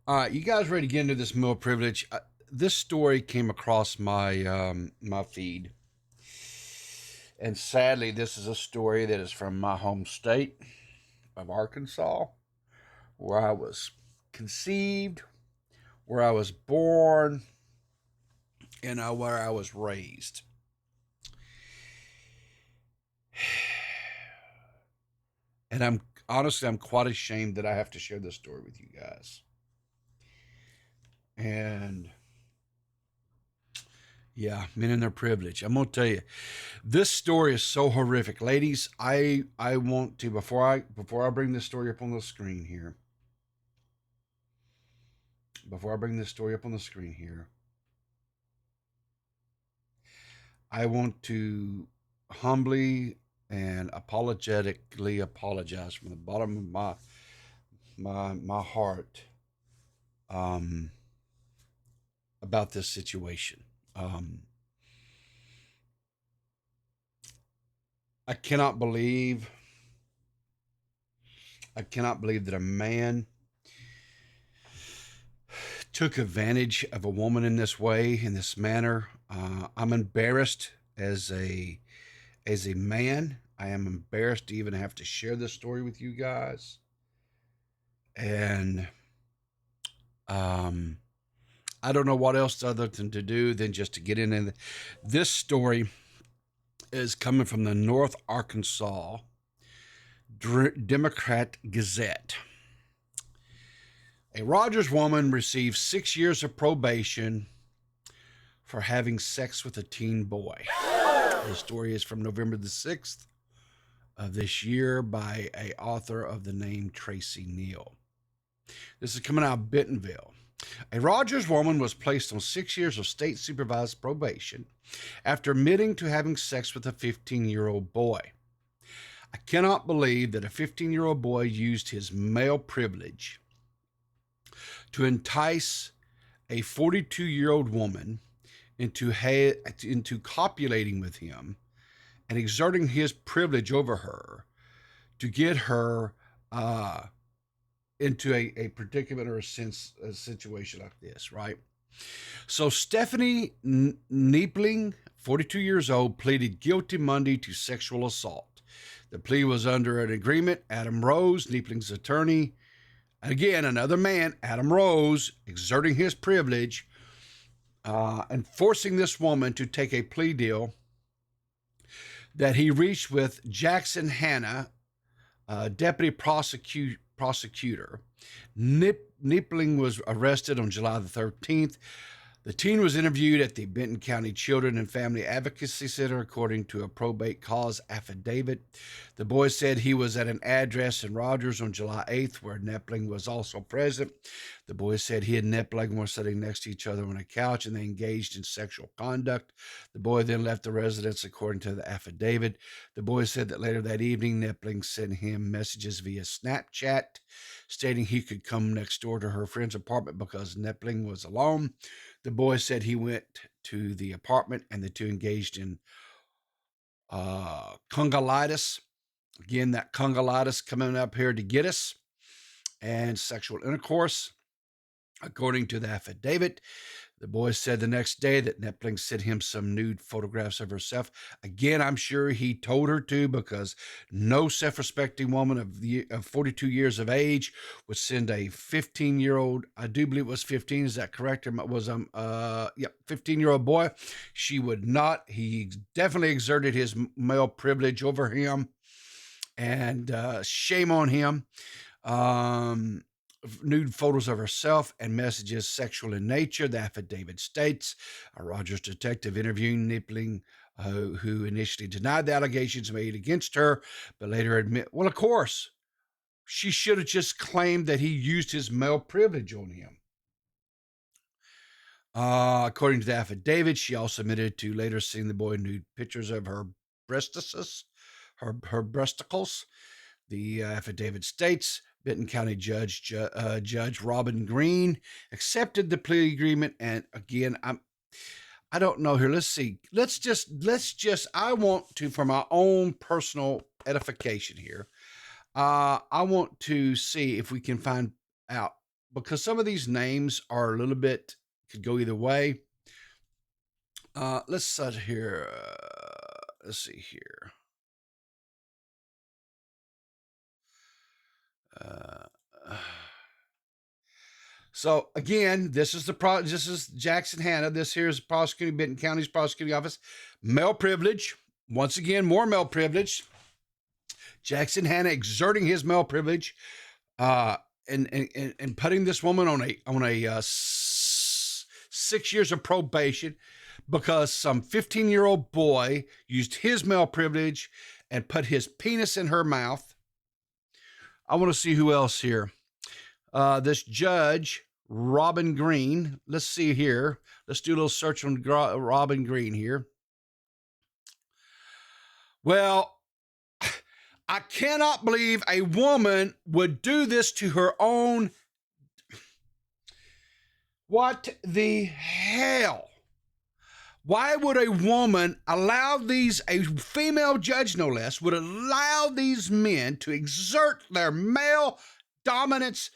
All right, you guys ready to get into this male privilege? This story came across my feed, and sadly, this is a story that is from my home state of Arkansas, where I was conceived, where I was born, and where I was raised. And I'm quite ashamed that I have to share this story with you guys. And yeah, men in their privilege. I'm gonna tell you, this story is so horrific, ladies. I want to before I bring this story up on the screen here. Before I bring this story up on the screen here, I want to humbly and apologetically apologize from the bottom of my heart um, about this situation. Um, I cannot believe I cannot believe that a man took advantage of a woman in this way, in this manner. I'm embarrassed as a man. I am embarrassed to even have to share this story with you guys. And um, I don't know what else other than to do than just to get in. This story is coming from the North Arkansas Democrat Gazette. A Rogers woman receives 6 years of probation for having sex with a teen boy. The story is from November the 6th of this year by a author of the name Tracy Neal. This is coming out of Bentonville. A Rogers woman was placed on 6 years of state supervised probation after admitting to having sex with a 15-year-old boy. I cannot believe that a 15-year-old boy used his male privilege to entice a 42-year-old woman into copulating with him and exerting his privilege over her to get her into a predicament or a situation like this, right? So Stephanie Niepling, 42 years old, pleaded guilty Monday to sexual assault. The plea was under an agreement. Adam Rose, Niepling's attorney, again, another man, Adam Rose, exerting his privilege and forcing this woman to take a plea deal that he reached with Jackson Hanna, deputy prosecutor. Niepling was arrested on July the 13th. The teen was interviewed at the Benton County Children and Family Advocacy Center, according to a probate cause affidavit. The boy said he was at an address in Rogers on July 8th, where Niepling was also present. The boy said he and Niepling were sitting next to each other on a couch and they engaged in sexual conduct. The boy then left the residence, according to the affidavit. The boy said that later that evening, Niepling sent him messages via Snapchat stating he could come next door to her friend's apartment because Niepling was alone. The boy said he went to the apartment and the two engaged in congolitis. Again, that congolitis coming up here to get us, and sexual intercourse. According to the affidavit, the boy said the next day that Niepling sent him some nude photographs of herself. Again, I'm sure he told her to, because no self-respecting woman of 42 years of age would send a 15-year-old, I do believe it was 15, is that correct? Or was 15-year-old boy. She would not. He definitely exerted his male privilege over him, and shame on him. Nude photos of herself and messages sexual in nature. The affidavit states a Rogers detective interviewing Niepling, who initially denied the allegations made against her, but later admit, well, of course, she should have just claimed that he used his male privilege on him. According to the affidavit, she also admitted to later seeing the boy nude pictures of her breasticles. Her breasticles. The affidavit states Benton County Judge Robin Green accepted the plea agreement, and again, I don't know here. Let's see. Let's just. I want to, for my own personal edification here. I want to see if we can find out because some of these names are a little bit, could go either way. Let's set here. Let's see here. Uh, so again, this is this is Jackson Hanna. This here is prosecuting Benton County's prosecuting office. Male privilege. Once again, more male privilege. Jackson Hanna exerting his male privilege, and putting this woman on a 6 years of probation because some 15-year-old boy used his male privilege and put his penis in her mouth. I want to see who else here. This judge, Robin Green. Let's see here. Let's do a little search on Robin Green here. Well, I cannot believe a woman would do this to her own. What the hell? Why would a woman allow a female judge no less, would allow these men to exert their male dominance,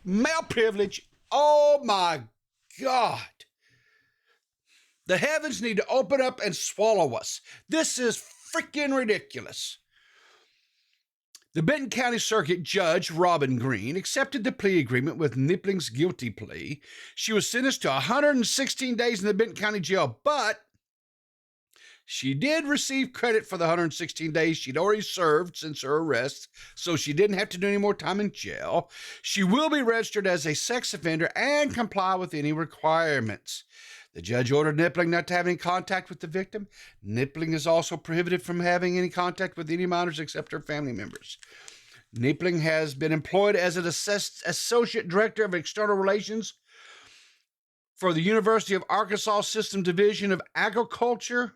male privilege? Oh my God. The heavens need to open up and swallow us. This is freaking ridiculous. The Benton County Circuit Judge, Robin Green, accepted the plea agreement with Knipling's guilty plea. She was sentenced to 116 days in the Benton County Jail, but she did receive credit for the 116 days she'd already served since her arrest, so she didn't have to do any more time in jail. She will be registered as a sex offender and comply with any requirements. The judge ordered Knipling not to have any contact with the victim. Knipling is also prohibited from having any contact with any minors except her family members. Knipling has been employed as an associate director of external relations for the University of Arkansas System Division of Agriculture.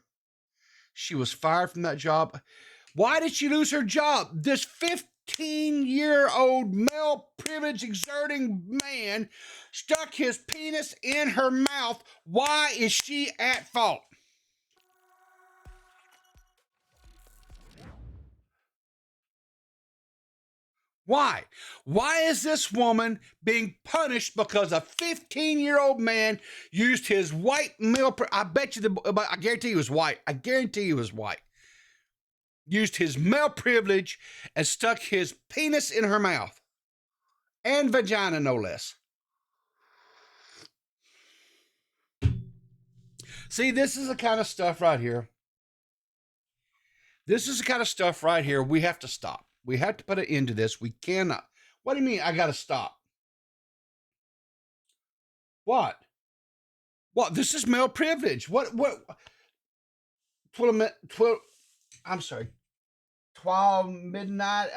She was fired from that job. Why did she lose her job? This 15-year-old male privilege exerting man stuck his penis in her mouth. Why is she at fault? Why? Why is this woman being punished because a 15-year-old man used his white male? I bet you I guarantee he was white. I guarantee he was white. Used his male privilege and stuck his penis in her mouth and vagina, no less. See, this is the kind of stuff right here. This is the kind of stuff right here we have to stop. We have to put an end to this. We cannot. What do you mean I got to stop? What? What? This is male privilege. What? 12, I'm sorry. 12 midnight.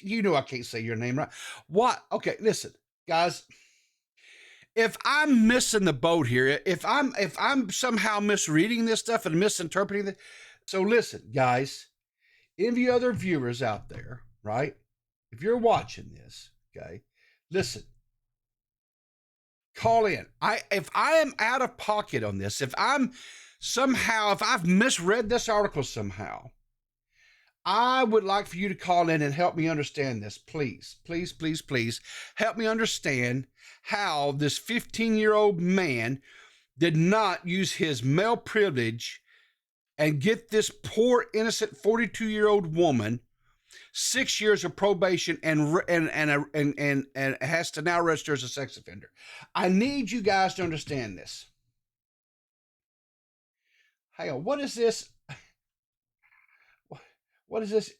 You know I can't say your name right. What? Okay, listen, guys. If I'm missing the boat here, if I'm somehow misreading this stuff and misinterpreting it, so listen, guys, any of you other viewers out there, right? If you're watching this, okay, listen. Call in. If I am out of pocket on this, if I've misread this article somehow, I would like for you to call in and help me understand this. Please, please, please, please help me understand how this 15-year-old man did not use his male privilege and get this poor, innocent 42-year-old woman 6 years of probation and has to now register as a sex offender. I need you guys to understand this. Hang on, what is this? What is this?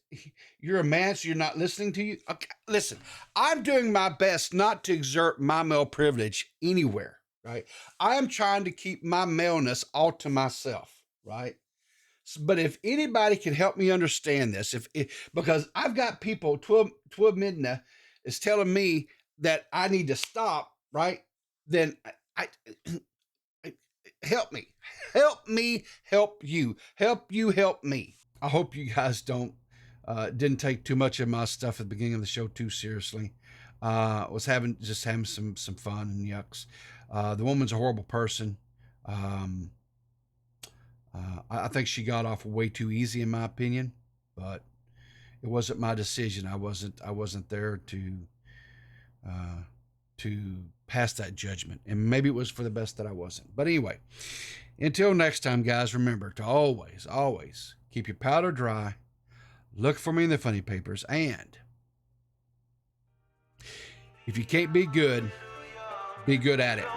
You're a man, so you're not listening to you? Okay, listen, I'm doing my best not to exert my male privilege anywhere, right? I am trying to keep my maleness all to myself, right? But if anybody can help me understand this, because I've got people, 12 Midna is telling me that I need to stop, right? Then I help me, help you, help me. I hope you guys didn't take too much of my stuff at the beginning of the show too seriously. Was having some fun and yucks. The woman's a horrible person. I think she got off way too easy, in my opinion, but it wasn't my decision. I wasn't there to to pass that judgment. And maybe it was for the best that I wasn't. But anyway, until next time, guys, remember to always, always keep your powder dry. Look for me in the funny papers. And if you can't be good at it.